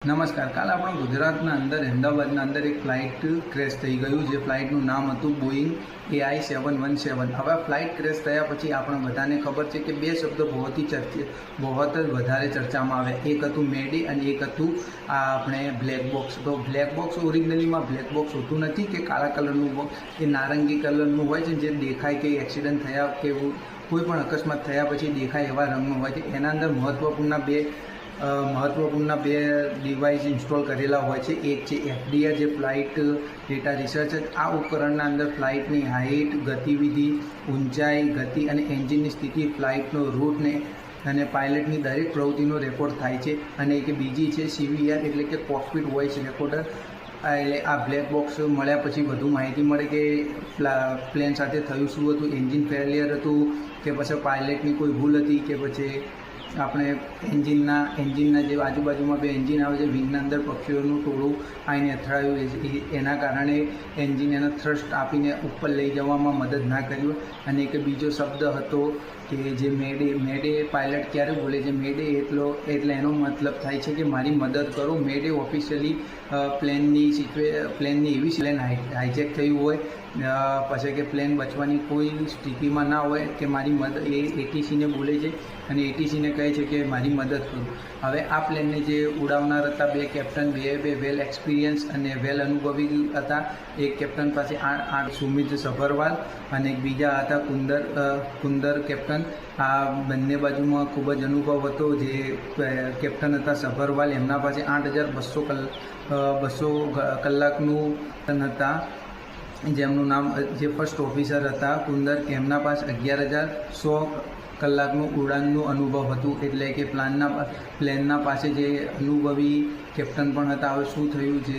નમસ્કાર. કાલ આપણા ગુજરાતના અંદર અમદાવાદના અંદર એક ફ્લાઇટ ક્રેશ થઈ ગયું. જે ફ્લાઇટનું નામ હતું બોઈંગ AI-717. હવે ફ્લાઇટ ક્રેશ થયા પછી આપણે બધાને ખબર છે કે બે શબ્દો બહુ જ વધારે ચર્ચામાં આવ્યા. એક હતું મેડે અને એક હતું આ આપણે બ્લેક બોક્સ. તો બ્લેક બોક્સ ઓરિજિનલીમાં બ્લેક બોક્સ હોતું નથી કે કાળા કલરનું બોક્સ, એ નારંગી કલરનું હોય છે જે દેખાય કે એક્સિડન્ટ થયા કે કોઈ પણ અકસ્માત થયા પછી દેખાય એવા રંગનું હોય છે. એના અંદર મહત્ત્વપૂર્ણ બે ડિવાઇસ ઇન્સ્ટોલ કરેલા હોય છે. એક છે FDR જે ફ્લાઇટ ડેટા રિસર્ચ. આ ઉપકરણના અંદર ફ્લાઇટની હાઇટ, ગતિવિધિ, ઊંચાઈ, ગતિ અને એન્જિનની સ્થિતિ, ફ્લાઇટનો રૂટને અને પાયલટની દરેક પ્રવૃત્તિનો રેકોર્ડ થાય છે. અને એક બીજી છે CVR એટલે કે કોકપિટ વોઇસ રેકોર્ડર. એટલે આ બ્લેક બોક્સ મળ્યા પછી વધુ માહિતી મળે કે પ્લેન સાથે થયું શું હતું, એન્જિન ફેલિયર હતું કે પછી પાયલટની કોઈ ભૂલ હતી કે પછી આપણે એન્જિનના જે આજુબાજુમાં બે એન્જિન આવે છે, વિંગના અંદર પક્ષીઓનું ટોળું આવીને અથડાયું, એના કારણે એન્જિન એનો થ્રસ્ટ આપીને ઉપર લઈ જવામાં મદદ ના કર્યું. અને એક બીજો શબ્દ હતો કે જે મેડે પાયલટ ક્યારે બોલે છે, મેડે એટલે એનો મતલબ થાય છે કે મારી મદદ કરો. મેડે ઓફિશિયલી પ્લેનની એવી પ્લેન હાઈજેક થયું હોય પછી કે પ્લેન બચવાની કોઈ સ્થિતિમાં ના હોય કે મારી મદદ એ ATCને બોલે છે અને ATCને કહે છે કે મારી મદદ કરો. હવે આ પ્લેનને જે ઉડાવનાર હતા બે કેપ્ટન, બે વેલ એક્સપિરિયન્સ અને વેલ અનુભવી હતા. એક કેપ્ટન પાસે સુમિત સભરવાલ અને એક બીજા હતા કુંદર કેપ્ટન. આ બંને બાજુમાં ખૂબ જ અનુભવ હતો. જે કેપ્ટન હતા સભરવાલ, એમના પાસે 8,200 કલાકનું હતા. જેમનું નામ જે ફર્સ્ટ ઓફિસર હતા કુંદર, એમના પાસે 11,100 કલાકનું ઉડાનનું અનુભવ હતું. એટલે કે પ્લેનના પાસે જે અનુભવી કેપ્ટન પણ હતા. હવે શું થયું છે